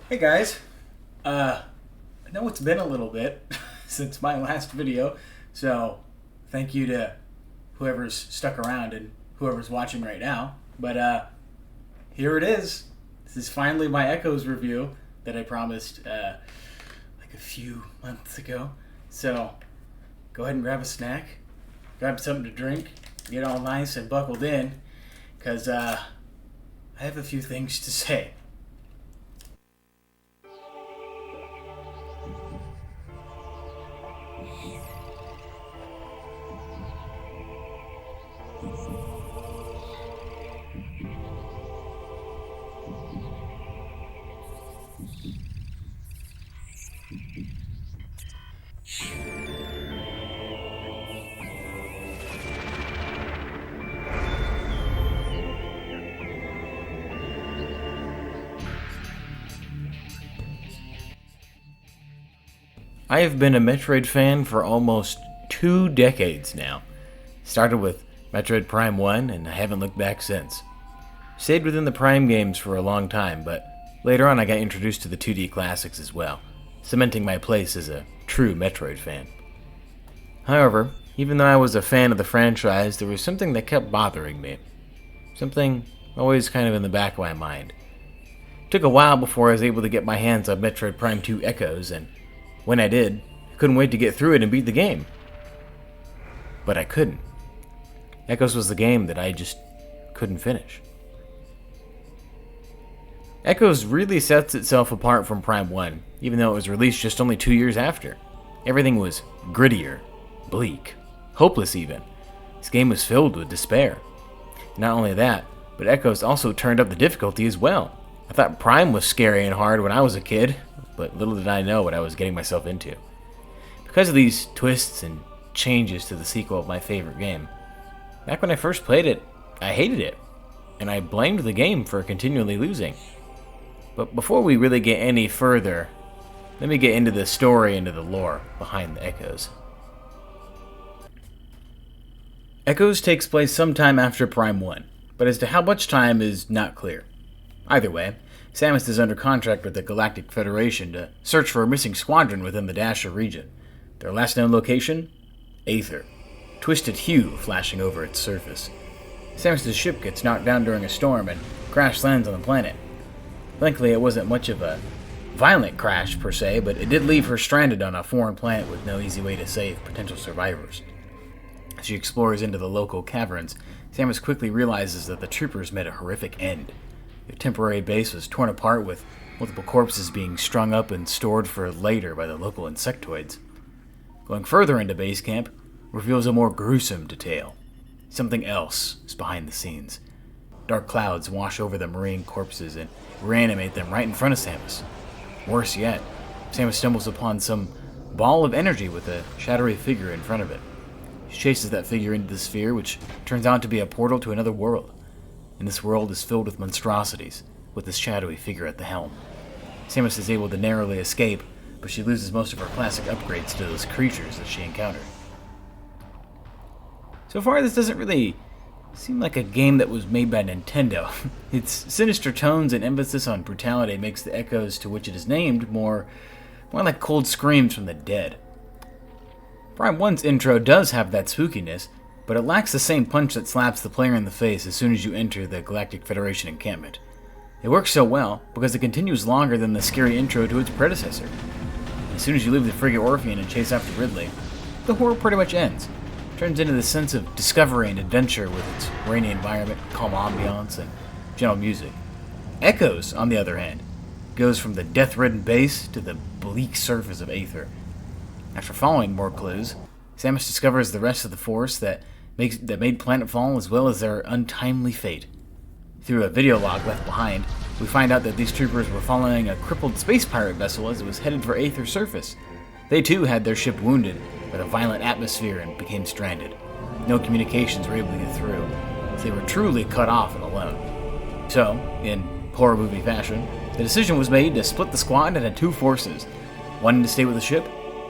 Hey guys, I know it's been a little bit since my last video, so thank you to whoever's stuck around and whoever's watching right now. But here it is. This is finally my Echoes review that I promised like a few months ago. So go ahead and grab a snack, grab something to drink, get all nice and buckled in, because I have a few things to say. I have been a Metroid fan for almost 2 decades now. Started with Metroid Prime 1, and I haven't looked back since. Stayed within the Prime games for a long time, but later on I got introduced to the 2D classics as well, cementing my place as a true Metroid fan. However, even though I was a fan of the franchise, there was something that kept bothering me. Something always kind of in the back of my mind. It took a while before I was able to get my hands on Metroid Prime 2 Echoes, and when I did, I couldn't wait to get through it and beat the game. But I couldn't. Echoes was the game that I just couldn't finish. Echoes really sets itself apart from Prime 1, even though it was released just only 2 years after. Everything was grittier, bleak, hopeless even. This game was filled with despair. Not only that, but Echoes also turned up the difficulty as well. I thought Prime was scary and hard when I was a kid, but little did I know what I was getting myself into. Because of these twists and changes to the sequel of my favorite game, back when I first played it, I hated it, and I blamed the game for continually losing. But before we really get any further, let me get into the story and the lore behind the Echoes. Echoes takes place sometime after Prime 1, but as to how much time is not clear. Either way, Samus is under contract with the Galactic Federation to search for a missing squadron within the Dasher region. Their last known location? Aether. Twisted hue flashing over its surface. Samus' ship gets knocked down during a storm and crash lands on the planet. Thankfully, it wasn't much of a violent crash per se, but it did leave her stranded on a foreign planet with no easy way to save potential survivors. As she explores into the local caverns, Samus quickly realizes that the troopers met a horrific end. Their temporary base was torn apart, with multiple corpses being strung up and stored for later by the local insectoids. Going further into base camp reveals a more gruesome detail. Something else is behind the scenes. Dark clouds wash over the marine corpses and reanimate them right in front of Samus. Worse yet, Samus stumbles upon some ball of energy with a shadowy figure in front of it. She chases that figure into the sphere, which turns out to be a portal to another world. And this world is filled with monstrosities, with this shadowy figure at the helm. Samus is able to narrowly escape, but she loses most of her classic upgrades to those creatures that she encountered. So far, this doesn't really seem like a game that was made by Nintendo. Its sinister tones and emphasis on brutality makes the Echoes to which it is named more like cold screams from the dead. Prime 1's intro does have that spookiness, but it lacks the same punch that slaps the player in the face as soon as you enter the Galactic Federation encampment. It works so well because it continues longer than the scary intro to its predecessor. As soon as you leave the frigate Orpheon and chase after Ridley, the horror pretty much ends. It turns into this sense of discovery and adventure with its rainy environment, calm ambiance, and gentle music. Echoes, on the other hand, goes from the death-ridden base to the bleak surface of Aether. After following more clues, Samus discovers the rest of the force that made Planetfall, as well as their untimely fate. Through a video log left behind, we find out that these troopers were following a crippled space pirate vessel as it was headed for Aether's surface. They too had their ship wounded by the violent atmosphere and became stranded. No communications were able to get through, as they were truly cut off and alone. So, in horror movie fashion, the decision was made to split the squad into two forces, one to stay with the ship,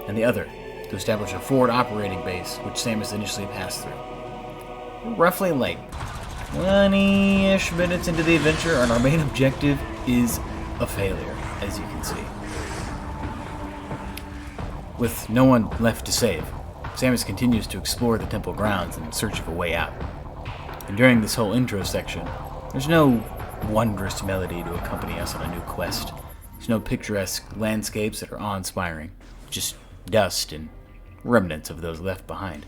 and the other to establish a forward operating base, which Samus initially passed through. Roughly like 20-ish minutes into the adventure, and our main objective is a failure. as you can see. With no one left to save, Samus continues to explore the temple grounds in search of a way out. And during this whole intro section, there's no wondrous melody to accompany us on a new quest. There's no picturesque landscapes that are awe-inspiring, just dust and remnants of those left behind.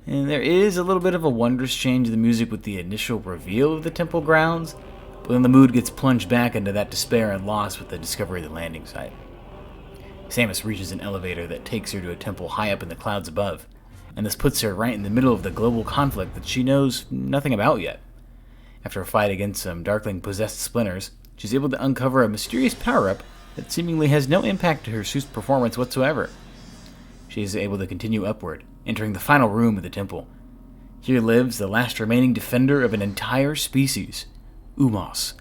And there is a little bit of a wondrous change in the music with the initial reveal of the temple grounds, but then the mood gets plunged back into that despair and loss with the discovery of the landing site. Samus reaches an elevator that takes her to a temple high up in the clouds above, and this puts her right in the middle of the global conflict that she knows nothing about yet. After a fight against some Darkling-possessed splinters, she's able to uncover a mysterious power-up that seemingly has no impact to her suit's performance whatsoever. She is able to continue upward, entering the final room of the temple. Here lives the last remaining defender of an entire species, Umos.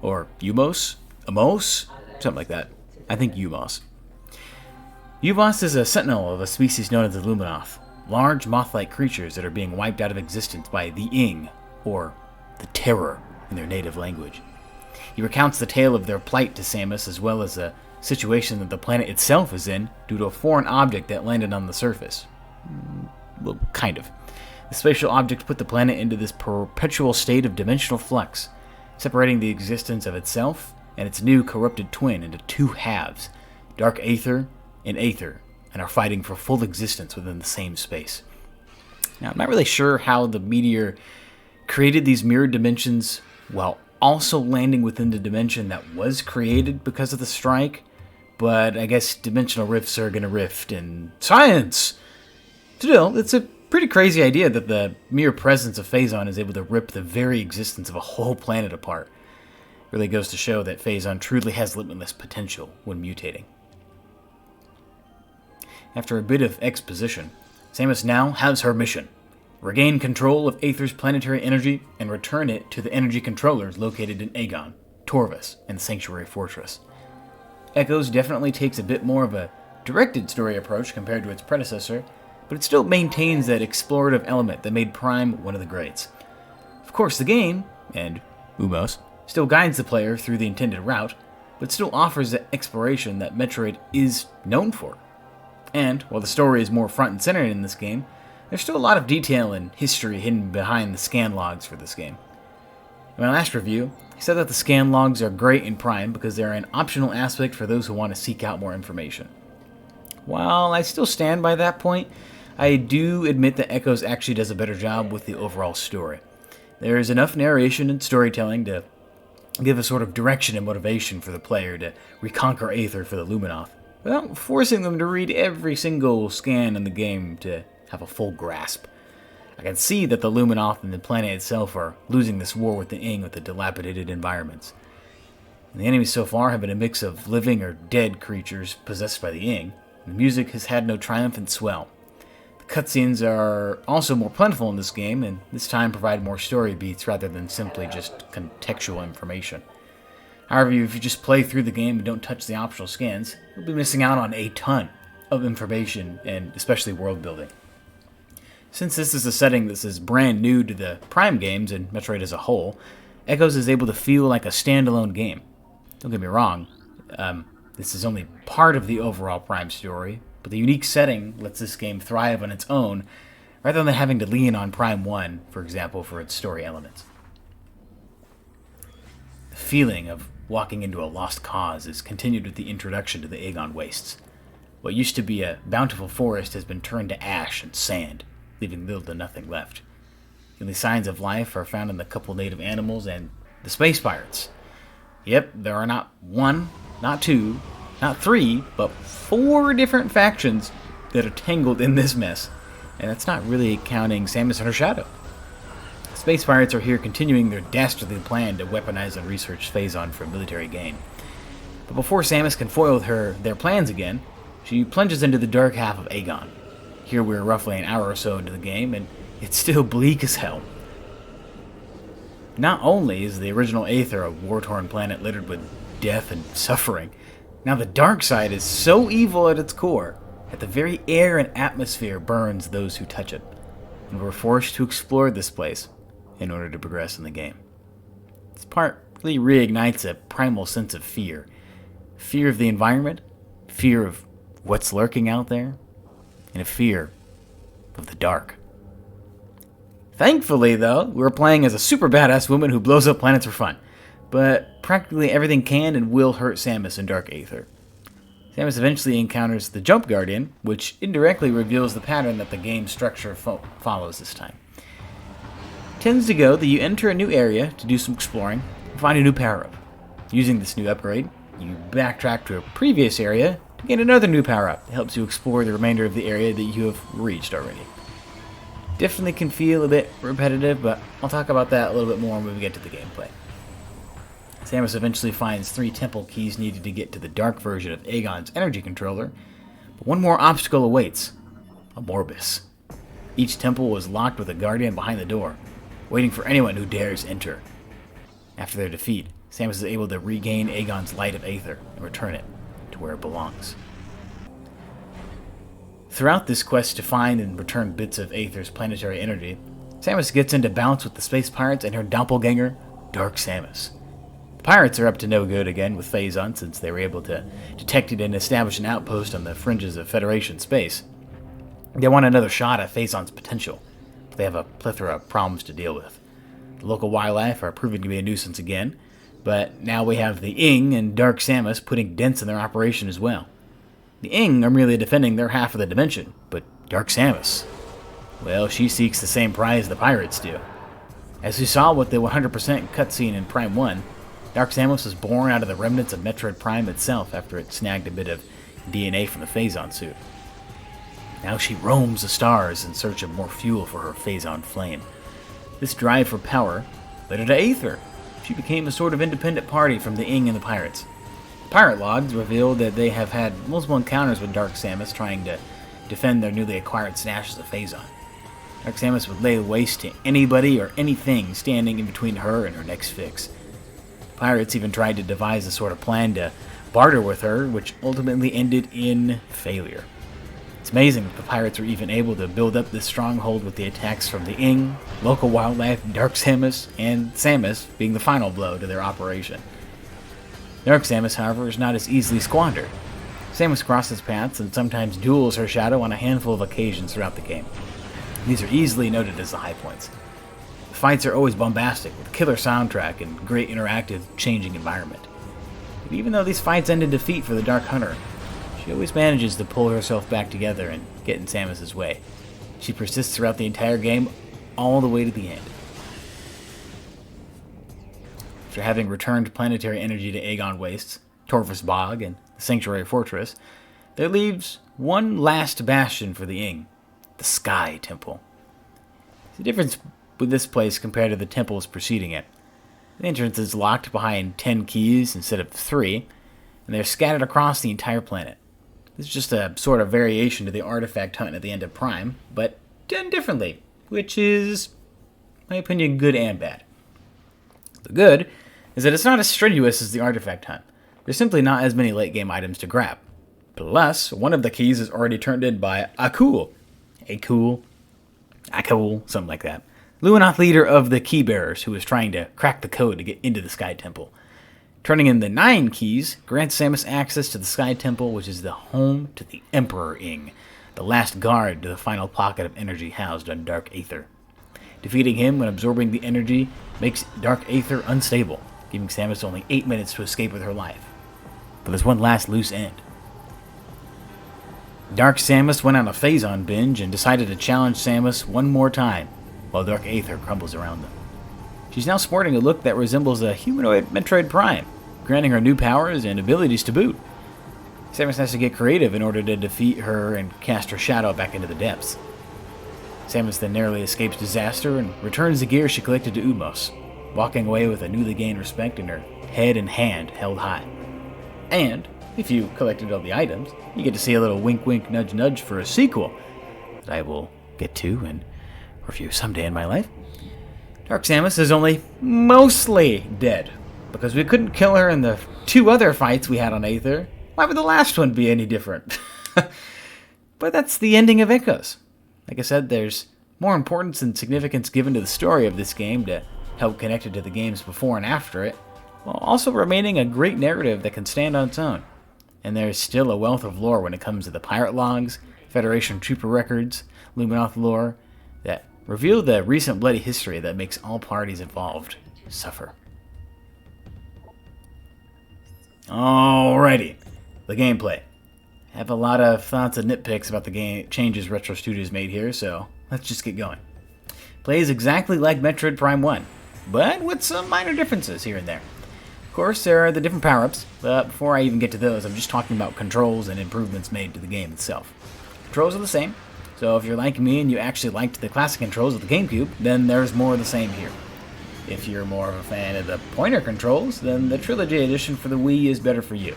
Or Umos? Amos? Something like that. I think Umos. Umos is a sentinel of a species known as the Luminoth, large moth-like creatures that are being wiped out of existence by the Ing, or the Terror in their native language. He recounts the tale of their plight to Samus, as well as a situation that the planet itself is in due to a foreign object that landed on the surface. Well, kind of. The spatial object put the planet into this perpetual state of dimensional flux, separating the existence of itself and its new corrupted twin into two halves, Dark Aether and Aether, and are fighting for full existence within the same space. Now, I'm not really sure how the meteor created these mirrored dimensions while also landing within the dimension that was created because of the strike, but I guess dimensional rifts are gonna rift in science! Still, it's a pretty crazy idea that the mere presence of Phazon is able to rip the very existence of a whole planet apart. It really goes to show that Phazon truly has limitless potential when mutating. After a bit of exposition, Samus now has her mission. Regain control of Aether's planetary energy and return it to the energy controllers located in Aegon, Torvus, and the Sanctuary Fortress. Echoes definitely takes a bit more of a directed story approach compared to its predecessor, but it still maintains that explorative element that made Prime one of the greats. Of course, the game, and Umos, still guides the player through the intended route, but still offers the exploration that Metroid is known for. And, while the story is more front and center in this game, there's still a lot of detail and history hidden behind the scan logs for this game. In my last review, I said that the scan logs are great in Prime because they're an optional aspect for those who want to seek out more information. While I still stand by that point, I do admit that Echoes actually does a better job with the overall story. There is enough narration and storytelling to give a sort of direction and motivation for the player to reconquer Aether for the Luminoth, without forcing them to read every single scan in the game to have a full grasp. I can see that the Luminoth and the planet itself are losing this war with the Ing with the dilapidated environments. And the enemies so far have been a mix of living or dead creatures possessed by the Ing, and the music has had no triumphant swell. The cutscenes are also more plentiful in this game, and this time provide more story beats rather than simply just contextual information. However, if you just play through the game and don't touch the optional scans, you'll be missing out on a ton of information and especially world building. Since this is a setting that is brand new to the Prime games and Metroid as a whole, Echoes is able to feel like a standalone game. Don't get me wrong, this is only part of the overall Prime story, but the unique setting lets this game thrive on its own, rather than having to lean on Prime 1, for example, for its story elements. The feeling of walking into a lost cause is continued with the introduction to the Aegon Wastes. What used to be a bountiful forest has been turned to ash and sand, leaving little to nothing left. The only signs of life are found in the couple native animals and the space pirates. Yep, there are not one, not two, not three, but 4 different factions that are tangled in this mess. And that's not really counting Samus and her shadow. Space pirates are here continuing their dastardly plan to weaponize and research Phazon for military gain. But before Samus can foil their plans again, she plunges into the dark half of Aegon. Here we're roughly an hour or so into the game, and it's still bleak as hell. Not only is the original Aether a war-torn planet littered with death and suffering, now the dark side is so evil at its core that the very air and atmosphere burns those who touch it, and we're forced to explore this place in order to progress in the game. This part really reignites a primal sense of fear, fear of the environment, fear of what's lurking out there, and a fear of the dark. Thankfully, though, we're playing as a super badass woman who blows up planets for fun, but practically everything can and will hurt Samus in Dark Aether. Samus eventually encounters the Jump Guardian, which indirectly reveals the pattern that the game's structure follows this time. It tends to go that you enter a new area to do some exploring and find a new power-up. Using this new upgrade, you backtrack to a previous area to gain another new power-up that helps you explore the remainder of the area that you have reached already. Definitely can feel a bit repetitive, but I'll talk about that a little bit more when we get to the gameplay. Samus eventually finds 3 temple keys needed to get to the dark version of Aegon's energy controller, but one more obstacle awaits: a Morbus. Each temple was locked with a guardian behind the door, waiting for anyone who dares enter. After their defeat, Samus is able to regain Aegon's Light of Aether and return it to where it belongs. Throughout this quest to find and return bits of Aether's planetary energy, Samus gets into bounce with the space pirates and her doppelganger, Dark Samus. The pirates are up to no good again with Phazon, since they were able to detect it and establish an outpost on the fringes of Federation space. They want another shot at Phazon's potential, but they have a plethora of problems to deal with. The local wildlife are proving to be a nuisance again, but now we have the Ing and Dark Samus putting dents in their operation as well. The Ing are merely defending their half of the dimension, but Dark Samus, well, she seeks the same prize the pirates do. As we saw with the 100% cutscene in Prime 1, Dark Samus was born out of the remnants of Metroid Prime itself after it snagged a bit of DNA from the Phazon suit. Now she roams the stars in search of more fuel for her Phazon flame. This drive for power led her to Aether. She became a sort of independent party from the Ing and the pirates. The pirate logs revealed that they have had multiple encounters with Dark Samus trying to defend their newly acquired stashes of Phazon. Dark Samus would lay waste to anybody or anything standing in between her and her next fix. Pirates even tried to devise a sort of plan to barter with her, which ultimately ended in failure. It's amazing that the pirates were even able to build up this stronghold with the attacks from the Ing, local wildlife, Dark Samus, and Samus being the final blow to their operation. Dark Samus, however, is not as easily squandered. Samus crosses paths and sometimes duels her shadow on a handful of occasions throughout the game. These are easily noted as the high points. The fights are always bombastic, with a killer soundtrack and great interactive, changing environment. But even though these fights end in defeat for the Dark Hunter, she always manages to pull herself back together and get in Samus's way. She persists throughout the entire game, all the way to the end. After having returned planetary energy to Aegon Wastes, Torvus Bog, and the Sanctuary Fortress, there leaves one last bastion for the Ing, the Sky Temple. The difference with this place compared to the temples preceding it: the entrance is locked behind 10 keys instead of 3, and they're scattered across the entire planet. This is just a sort of variation to the artifact hunt at the end of Prime, but done differently, which is, in my opinion, good and bad. The good is that it's not as strenuous as the artifact hunt. There's simply not as many late game items to grab. Plus, one of the keys is already turned in by Akul, something like that. Luinoth leader of the Keybearers, who is trying to crack the code to get into the Sky Temple. Turning in the 9 keys grants Samus access to the Sky Temple, which is the home to the Emperor Ing, the last guard to the final pocket of energy housed on Dark Aether. Defeating him when absorbing the energy makes Dark Aether unstable, giving Samus only 8 minutes to escape with her life. But there's one last loose end. Dark Samus went on a Phazon binge and decided to challenge Samus one more time, while Dark Aether crumbles around them. She's now sporting a look that resembles a humanoid Metroid Prime, granting her new powers and abilities to boot. Samus has to get creative in order to defeat her and cast her shadow back into the depths. Samus then narrowly escapes disaster and returns the gear she collected to Umos, walking away with a newly gained respect and her head and hand held high. And, if you collected all the items, you get to see a little wink wink nudge nudge for a sequel that I will get to and review someday in my life. Dark Samus is only mostly dead, because we couldn't kill her in the 2 other fights we had on Aether. Why would the last one be any different? But that's the ending of Echoes. Like I said, there's more importance and significance given to the story of this game to help connect it to the games before and after it, while also remaining a great narrative that can stand on its own. And there's still a wealth of lore when it comes to the pirate logs, Federation trooper records, Luminoth lore, that reveal the recent bloody history that makes all parties involved suffer. Alrighty, the gameplay. I have a lot of thoughts and nitpicks about the game changes Retro Studios made here, so let's just get going. Plays exactly like Metroid Prime 1, but with some minor differences here and there. Of course, there are the different power-ups, but before I even get to those, I'm just talking about controls and improvements made to the game itself. Controls are the same, so if you're like me and you actually liked the classic controls of the GameCube, then there's more of the same here. If you're more of a fan of the pointer controls, then the Trilogy Edition for the Wii is better for you.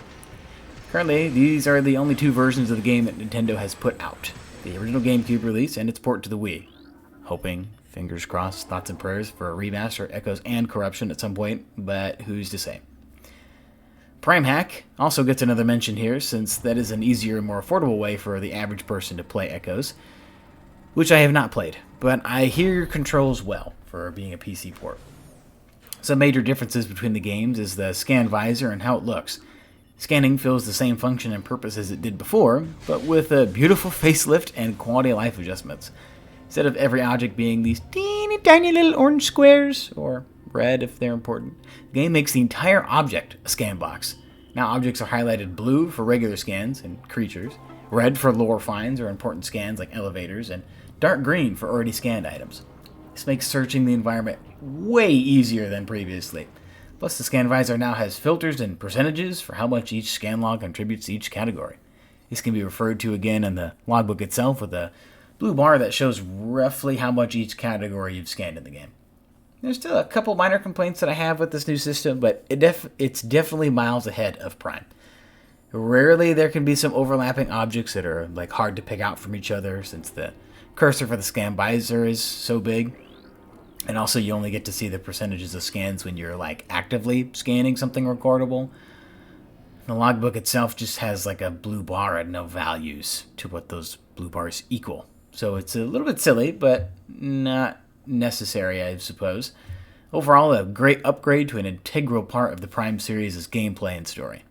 Currently, these are the only two versions of the game that Nintendo has put out. The original GameCube release and its port to the Wii. Hoping, fingers crossed, thoughts and prayers for a remaster, Echoes, and Corruption at some point, but who's to say? Prime Hack also gets another mention here, since that is an easier and more affordable way for the average person to play Echoes, which I have not played, but I hear controls well for being a PC port. Some major differences between the games is the scan visor and how it looks. Scanning fills the same function and purpose as it did before, but with a beautiful facelift and quality of life adjustments. Instead of every object being these teeny tiny little orange squares, or red if they're important, the game makes the entire object a scan box. Now objects are highlighted blue for regular scans and creatures, red for lore finds or important scans like elevators, and dark green for already scanned items. This makes searching the environment way easier than previously. Plus, the scan visor now has filters and percentages for how much each scan log contributes to each category. This can be referred to again in the logbook itself with a blue bar that shows roughly how much each category you've scanned in the game. There's still a couple minor complaints that I have with this new system, but it's definitely miles ahead of Prime. Rarely there can be some overlapping objects that are hard to pick out from each other, since the cursor for the scan visor is so big. And also you only get to see the percentages of scans when you're actively scanning something recordable. The logbook itself just has a blue bar and no values to what those blue bars equal. So it's a little bit silly, but not necessary, I suppose. Overall, a great upgrade to an integral part of the Prime series' gameplay and story.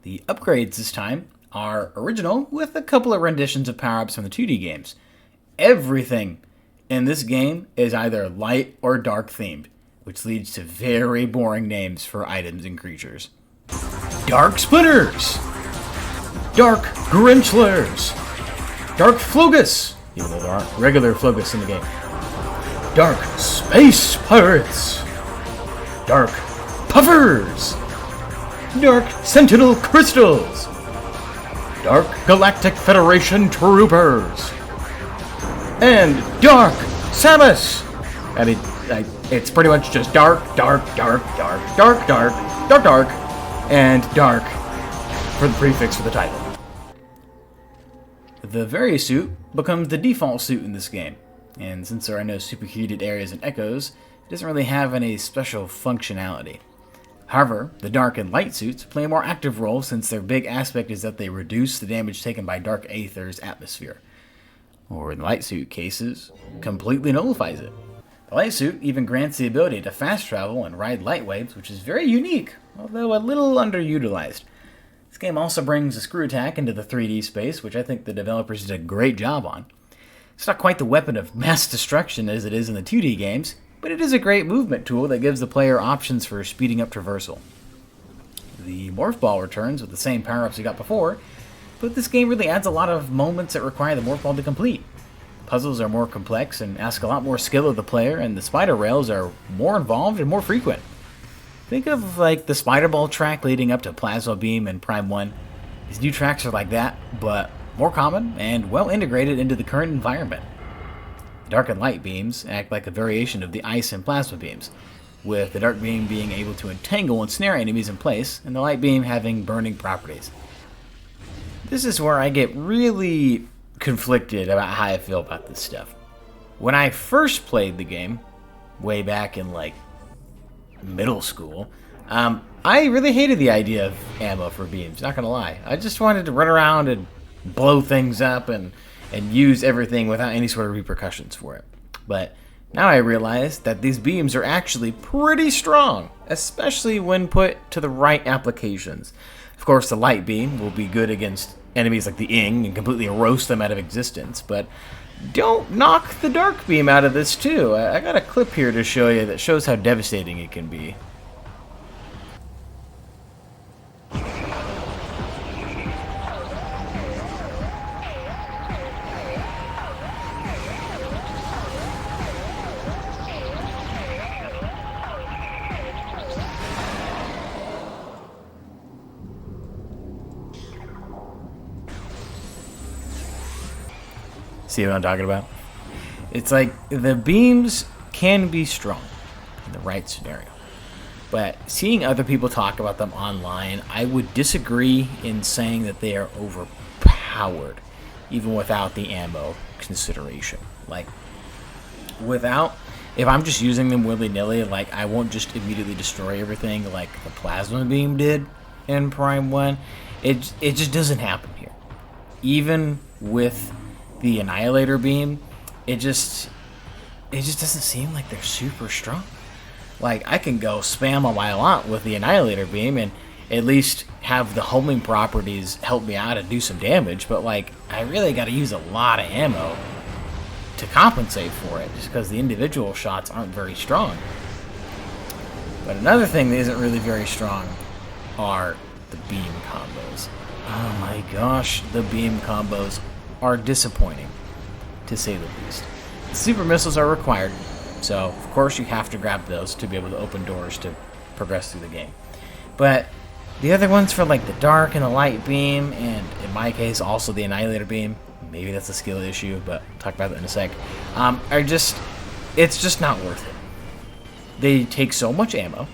The upgrades this time are original, with a couple of renditions of power-ups from the 2D games. Everything in this game is either light or dark themed, which leads to very boring names for items and creatures. Dark Splitters! Dark Grinchlers! Dark Flogus, even though there aren't regular Flogus in the game. Dark Space Pirates! Dark Puffers! Dark Sentinel Crystals! Dark Galactic Federation Troopers! And Dark Samus! I mean, it's pretty much just dark, and dark for the prefix for the title. The Vari-suit becomes the default suit in this game, and since there are no superheated areas and echoes, it doesn't really have any special functionality. However, the dark and light suits play a more active role, since their big aspect is that they reduce the damage taken by dark aether's atmosphere. Or in the light suit cases, completely nullifies it. The light suit even grants the ability to fast travel and ride light waves, which is very unique, although a little underutilized. This game also brings a screw attack into the 3D space, which I think the developers did a great job on. It's not quite the weapon of mass destruction as it is in the 2D games, but it is a great movement tool that gives the player options for speeding up traversal. The Morph Ball returns with the same power-ups you got before, but this game really adds a lot of moments that require the Morph Ball to complete. Puzzles are more complex and ask a lot more skill of the player, and the spider rails are more involved and more frequent. Think of the Spider Ball track leading up to Plasma Beam in Prime 1. These new tracks are like that, but more common and well integrated into the current environment. Dark and light beams act like a variation of the ice and plasma beams, with the dark beam being able to entangle and snare enemies in place, and the light beam having burning properties. This is where I get really conflicted about how I feel about this stuff. When I first played the game, way back in middle school, I really hated the idea of ammo for beams, not gonna lie. I just wanted to run around and blow things up and use everything without any sort of repercussions for it. But Now I realize that these beams are actually pretty strong, especially when put to the right applications. Of course, the light beam will be good against enemies like the Ing and completely roast them out of existence, but don't knock the dark beam out of this too. I got a clip here to show you that shows how devastating it can be. See what I'm talking about? It's like the beams can be strong in the right scenario. But seeing other people talk about them online, I would disagree in saying that they are overpowered, even without the ammo consideration. Like, if I'm just using them willy-nilly, like, I won't just immediately destroy everything like the plasma beam did in Prime 1. It just doesn't happen here. Even with the Annihilator beam, it just doesn't seem like they're super strong. Like, I can go spam a while out with the Annihilator beam and at least have the homing properties help me out and do some damage, but like, I really got to use a lot of ammo to compensate for it, just because the individual shots aren't very strong. But another thing that isn't really very strong are the beam combos. Oh my gosh, the beam combos are disappointing, to say the least. The super missiles are required, so of course you have to grab those to be able to open doors to progress through the game. But the other ones for like the dark and the light beam, and in my case also the Annihilator beam, maybe that's a skill issue, but I'll talk about that in a sec, it's just not worth it. They take so much ammo.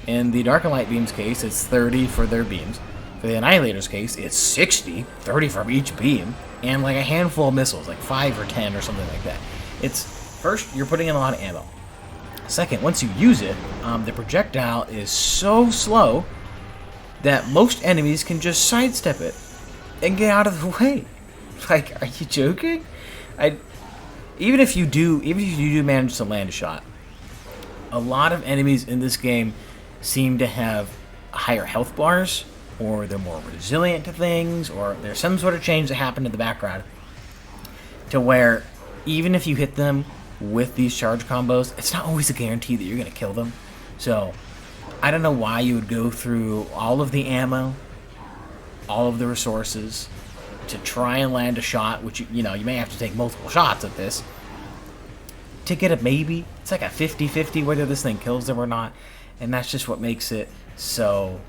In the dark and light beam's case, it's 30 for their beams. For the Annihilator's case, it's 60, 30 from each beam, and like a handful of missiles, like 5 or 10 or something like that. It's, first, you're putting in a lot of ammo. Second, once you use it, the projectile is so slow that most enemies can just sidestep it and get out of the way. Like, are you joking? Even if you do manage to land a shot, a lot of enemies in this game seem to have higher health bars, or they're more resilient to things, or there's some sort of change that happened in the background to where even if you hit them with these charge combos, it's not always a guarantee that you're going to kill them. So I don't know why you would go through all of the ammo, all of the resources to try and land a shot, which you may have to take multiple shots at this to get a maybe. It's like a 50-50 whether this thing kills them or not, and that's just what makes it so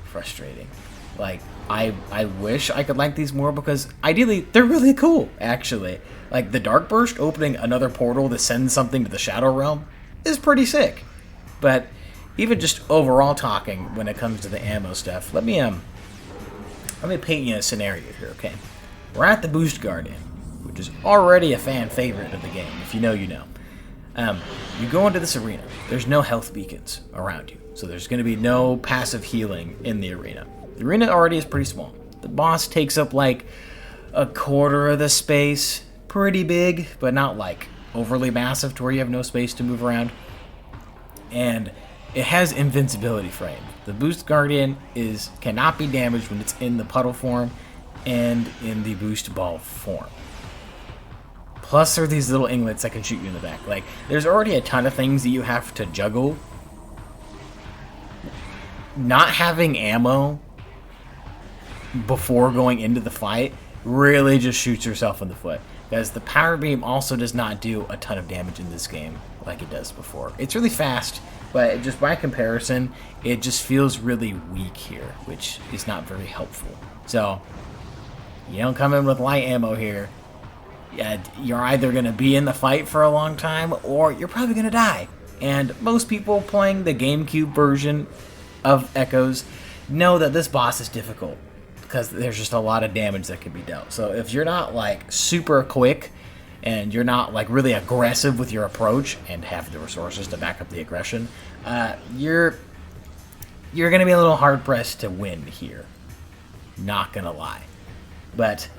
frustrating. Like, I wish I could like these more, because ideally they're really cool, actually. Like, the Dark Burst opening another portal to send something to the Shadow Realm is pretty sick. But even just overall talking when it comes to the ammo stuff, let me paint you a scenario here, okay? We're at the Boost Guardian, which is already a fan favorite of the game. If you know, you know. You go into this arena. There's no health beacons around you, so there's going to be no passive healing in the arena. The arena already is pretty small. The boss takes up like a quarter of the space. Pretty big, but not like overly massive to where you have no space to move around. And it has invincibility frame. The Boost Guardian cannot be damaged when it's in the puddle form and in the boost ball form. Plus, there are these little inglets that can shoot you in the back. Like, there's already a ton of things that you have to juggle. Not having ammo before going into the fight really just shoots yourself in the foot. Because the power beam also does not do a ton of damage in this game like it does before. It's really fast, but just by comparison, it just feels really weak here, which is not very helpful. So, you don't come in with light ammo here, you're either going to be in the fight for a long time, or you're probably going to die. And most people playing the GameCube version of Echoes know that this boss is difficult, because there's just a lot of damage that can be dealt. So if you're not like super quick, and you're not like really aggressive with your approach, and have the resources to back up the aggression, you're going to be a little hard pressed to win here. Not going to lie. But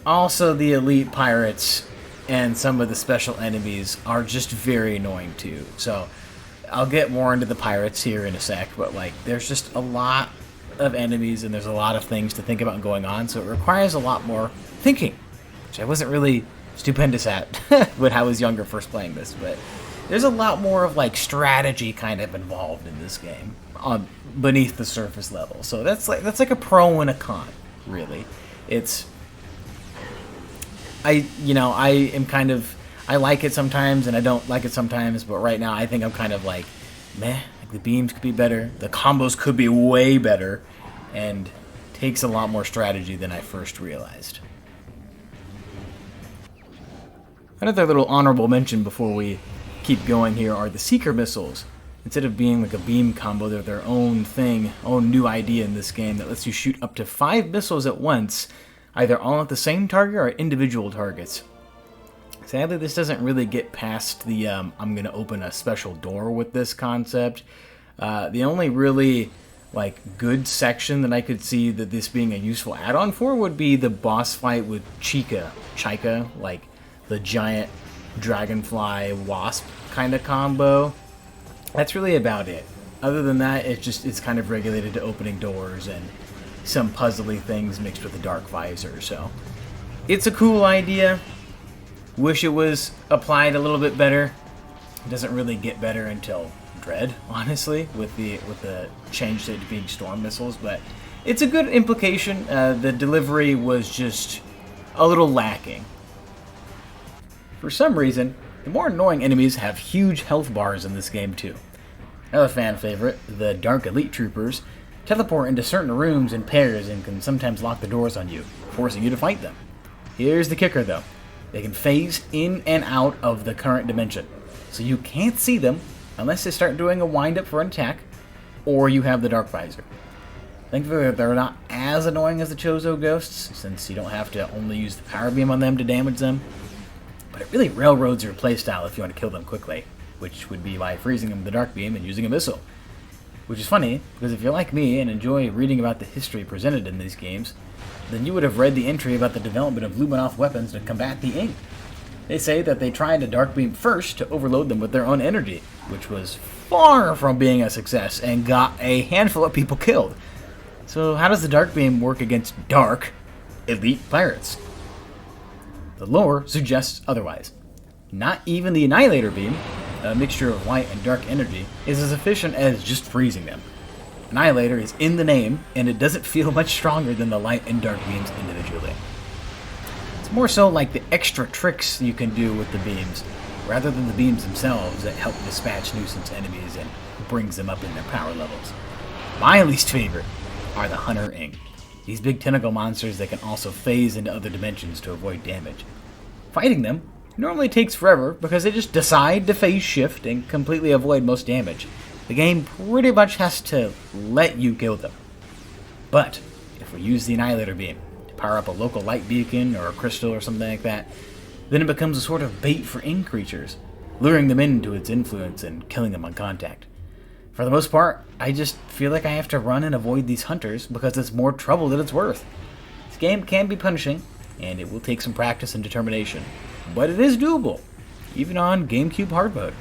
also, the elite pirates and some of the special enemies are just very annoying too. So I'll get more into the pirates here in a sec, but like there's just a lot of enemies and there's a lot of things to think about going on, so it requires a lot more thinking, which I wasn't really stupendous at when I was younger first playing this, but there's a lot more of like strategy kind of involved in this game beneath the surface level. So that's like a pro and a con, really. It's I am kind of, I like it sometimes and I don't like it sometimes, but right now I think I'm kind of like, meh, like the beams could be better, the combos could be way better, and takes a lot more strategy than I first realized. Another little honorable mention before we keep going here are the Seeker missiles. Instead of being like a beam combo, they're their own thing, own new idea in this game that lets you shoot up to 5 missiles at once, either all at the same target or at individual targets. Sadly, this doesn't really get past the I'm going to open a special door with this concept. The only really like good section that I could see that this being a useful add-on for would be the boss fight with Chica, like the giant dragonfly wasp kind of combo. That's really about it. Other than that, it's kind of regulated to opening doors and some puzzly things mixed with a dark visor. So it's a cool idea. Wish it was applied a little bit better. It doesn't really get better until Dread, honestly, with the change to it being storm missiles. But it's a good implication. The delivery was just a little lacking. For some reason, the more annoying enemies have huge health bars in this game too. Another fan favorite, the Dark Elite Troopers, teleport into certain rooms in pairs and can sometimes lock the doors on you, forcing you to fight them. Here's the kicker though. They can phase in and out of the current dimension, so you can't see them unless they start doing a wind-up for an attack, or you have the Dark Visor. Thankfully, they're not as annoying as the Chozo Ghosts, since you don't have to only use the Power Beam on them to damage them, but it really railroads your playstyle if you want to kill them quickly, which would be by freezing them with the Dark Beam and using a missile. Which is funny, because if you're like me and enjoy reading about the history presented in these games, then you would have read the entry about the development of Luminoth weapons to combat the Ink. They say that they tried a Dark Beam first to overload them with their own energy, which was far from being a success and got a handful of people killed. So how does the Dark Beam work against Dark Elite Pirates? The lore suggests otherwise. Not even the Annihilator Beam, a mixture of light and dark energy, is as efficient as just freezing them. Annihilator is in the name, and it doesn't feel much stronger than the light and dark beams individually. It's more so like the extra tricks you can do with the beams, rather than the beams themselves that help dispatch nuisance enemies and brings them up in their power levels. My least favorite are the Hunter Ink, these big tentacle monsters that can also phase into other dimensions to avoid damage. Fighting them normally takes forever because they just decide to phase shift and completely avoid most damage. The game pretty much has to let you kill them. But if we use the Annihilator Beam to power up a local light beacon or a crystal or something like that, then it becomes a sort of bait for Ink creatures, luring them into its influence and killing them on contact. For the most part, I just feel like I have to run and avoid these hunters because it's more trouble than it's worth. This game can be punishing, and it will take some practice and determination, but it is doable, even on GameCube hard mode,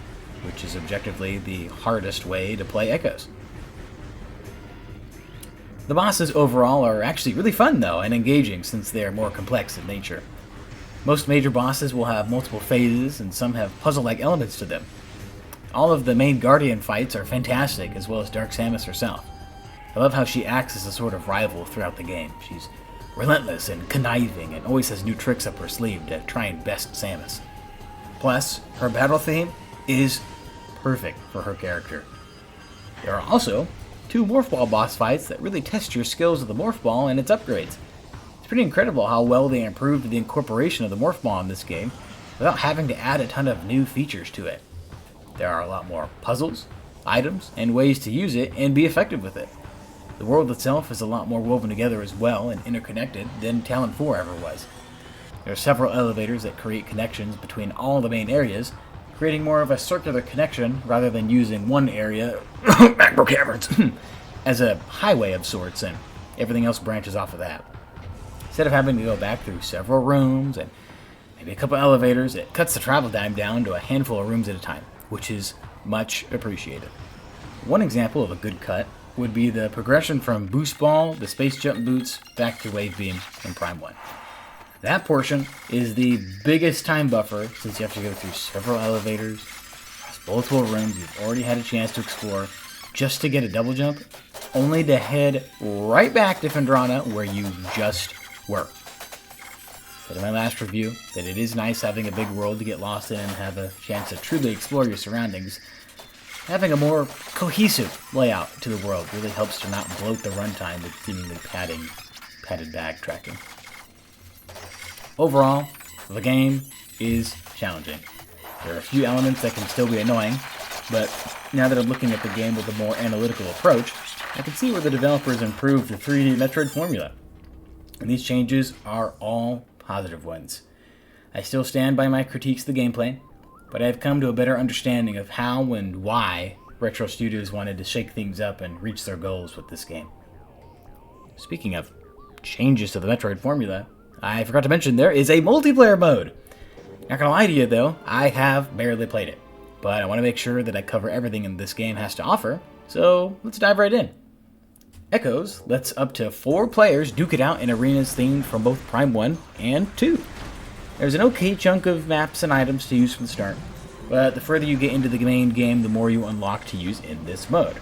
which is objectively the hardest way to play Echoes. The bosses overall are actually really fun though, and engaging since they are more complex in nature. Most major bosses will have multiple phases, and some have puzzle-like elements to them. All of the main Guardian fights are fantastic, as well as Dark Samus herself. I love how she acts as a sort of rival throughout the game. She's relentless and conniving, and always has new tricks up her sleeve to try and best Samus. Plus, her battle theme is perfect for her character. There are also 2 Morph Ball boss fights that really test your skills of the Morph Ball and its upgrades. It's pretty incredible how well they improved the incorporation of the Morph Ball in this game without having to add a ton of new features to it. There are a lot more puzzles, items, and ways to use it and be effective with it. The world itself is a lot more woven together as well and interconnected than Talon 4 ever was. There are several elevators that create connections between all the main areas, creating more of a circular connection rather than using one area, macro caverns, as a highway of sorts, and everything else branches off of that. Instead of having to go back through several rooms and maybe a couple elevators. It cuts the travel time down to a handful of rooms at a time, which is much appreciated. One example of a good cut would be the progression from Boost Ball to Space Jump Boots back to Wave Beam in Prime 1. That portion is the biggest time buffer since you have to go through several elevators, across multiple rooms you've already had a chance to explore, just to get a double jump, only to head right back to Phendrana where you just were. Said in my last review that it is nice having a big world to get lost in and have a chance to truly explore your surroundings. Having a more cohesive layout to the world really helps to not bloat the runtime with seemingly padded backtracking. Overall, the game is challenging. There are a few elements that can still be annoying, but now that I'm looking at the game with a more analytical approach, I can see where the developers improved the 3D Metroid formula. And these changes are all positive ones. I still stand by my critiques of the gameplay, but I have come to a better understanding of how and why Retro Studios wanted to shake things up and reach their goals with this game. Speaking of changes to the Metroid formula, I forgot to mention there is a multiplayer mode. Not gonna lie to you though, I have barely played it, but I want to make sure that I cover everything in this game has to offer, so let's dive right in. Echoes lets up to 4 players duke it out in arenas themed from both Prime 1 and 2. There's an okay chunk of maps and items to use from the start, but the further you get into the main game, the more you unlock to use in this mode.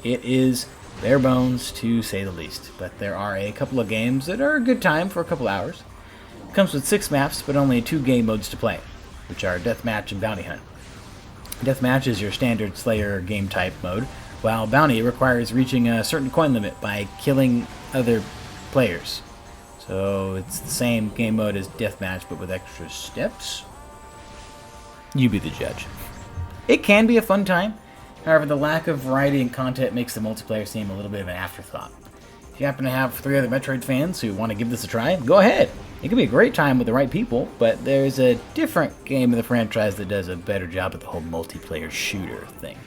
It is bare bones, to say the least, but there are a couple of games that are a good time for a couple hours. It comes with 6 maps, but only 2 game modes to play, which are Deathmatch and Bounty Hunt. Deathmatch is your standard Slayer game type mode, while Bounty requires reaching a certain coin limit by killing other players. So it's the same game mode as Deathmatch, but with extra steps? You be the judge. It can be a fun time. However, the lack of variety and content makes the multiplayer seem a little bit of an afterthought. If you happen to have 3 other Metroid fans who want to give this a try, go ahead. It can be a great time with the right people, but there's a different game in the franchise that does a better job at the whole multiplayer shooter thing.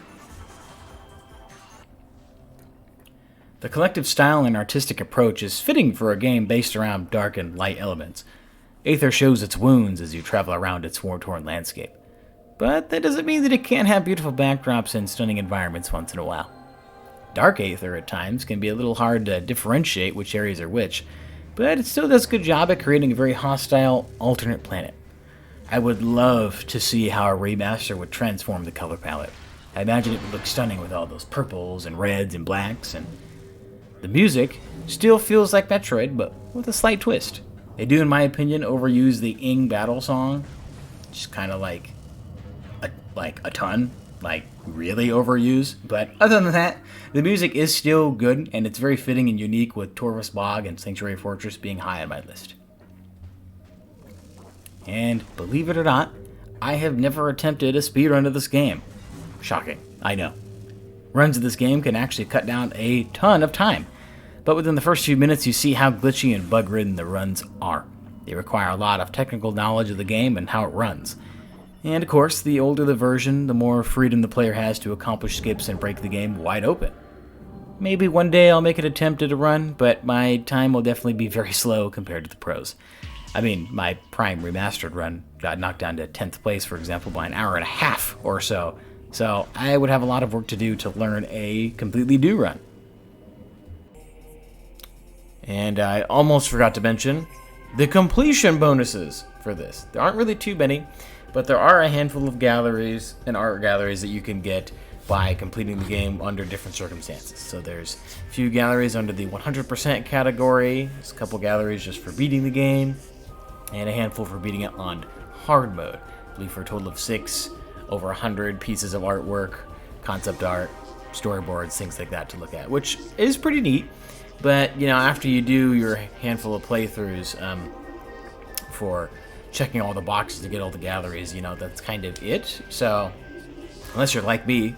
The collective style and artistic approach is fitting for a game based around dark and light elements. Aether shows its wounds as you travel around its war-torn landscape. But that doesn't mean that it can't have beautiful backdrops and stunning environments once in a while. Dark Aether at times can be a little hard to differentiate which areas are which, but it still does a good job at creating a very hostile, alternate planet. I would love to see how a remaster would transform the color palette. I imagine it would look stunning with all those purples and reds and blacks, and the music still feels like Metroid, but with a slight twist. They do, in my opinion, overuse the Ing battle song, just kind of like a ton, like really overused. But other than that, the music is still good, and it's very fitting and unique, with Torvus Bog and Sanctuary Fortress being high on my list. And believe it or not, I have never attempted a speedrun of this game. Shocking, I know. Runs of this game can actually cut down a ton of time, but within the first few minutes you see how glitchy and bug-ridden the runs are. They require a lot of technical knowledge of the game and how it runs. And of course, the older the version, the more freedom the player has to accomplish skips and break the game wide open. Maybe one day I'll make an attempt at a run, but my time will definitely be very slow compared to the pros. I mean, my Prime Remastered run got knocked down to 10th place, for example, by an hour and a half or so. So I would have a lot of work to do to learn a completely new run. And I almost forgot to mention the completion bonuses for this. There aren't really too many, but there are a handful of galleries and art galleries that you can get by completing the game under different circumstances. So there's a few galleries under the 100% category, there's a couple galleries just for beating the game, and a handful for beating it on hard mode. I believe for a total of 6, over 100 pieces of artwork, concept art, storyboards, things like that to look at, which is pretty neat. But, you know, after you do your handful of playthroughs for checking all the boxes to get all the galleries, you know, that's kind of it. So, unless you're like me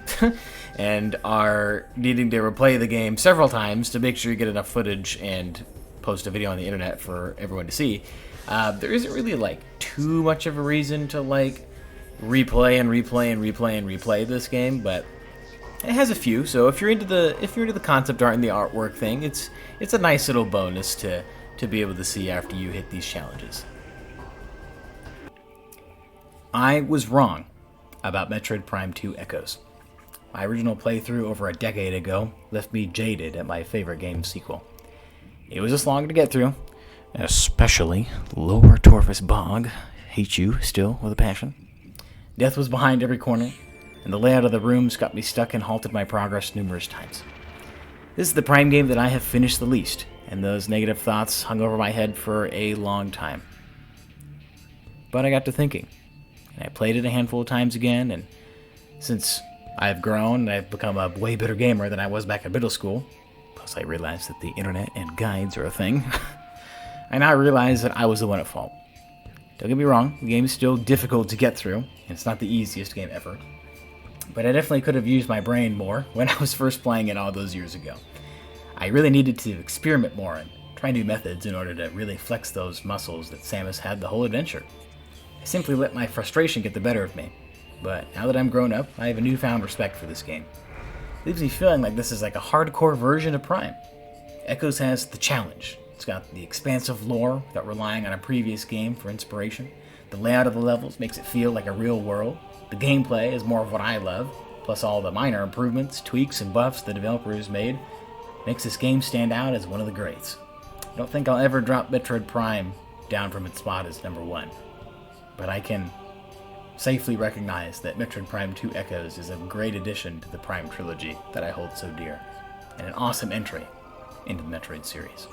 and are needing to replay the game several times to make sure you get enough footage and post a video on the internet for everyone to see, there isn't really, like, too much of a reason to, like, replay this game, but it has a few. So if you're into the concept art and the artwork thing, it's a nice little bonus to be able to see after you hit these challenges. I was wrong about Metroid Prime 2 Echoes. My original playthrough over a decade ago left me jaded at my favorite game's sequel. It was a slog to get through, especially Lower Torfus Bog. Hate you still with a passion. Death was behind every corner, and the layout of the rooms got me stuck and halted my progress numerous times. This is the Prime game that I have finished the least, and those negative thoughts hung over my head for a long time. But I got to thinking, and I played it a handful of times again, and since I've grown and I've become a way better gamer than I was back in middle school, plus I realized that the internet and guides are a thing, I now realize that I was the one at fault. Don't get me wrong, the game is still difficult to get through, and it's not the easiest game ever. But I definitely could have used my brain more when I was first playing it all those years ago. I really needed to experiment more and try new methods in order to really flex those muscles that Samus had the whole adventure. I simply let my frustration get the better of me. But now that I'm grown up, I have a newfound respect for this game. It leaves me feeling like this is like a hardcore version of Prime. Echoes has the challenge. It's got the expansive lore without relying on a previous game for inspiration. The layout of the levels makes it feel like a real world. The gameplay is more of what I love, plus all the minor improvements, tweaks, and buffs the developers made makes this game stand out as one of the greats. I don't think I'll ever drop Metroid Prime down from its spot as number 1. But I can safely recognize that Metroid Prime 2 Echoes is a great addition to the Prime trilogy that I hold so dear, and an awesome entry into the Metroid series.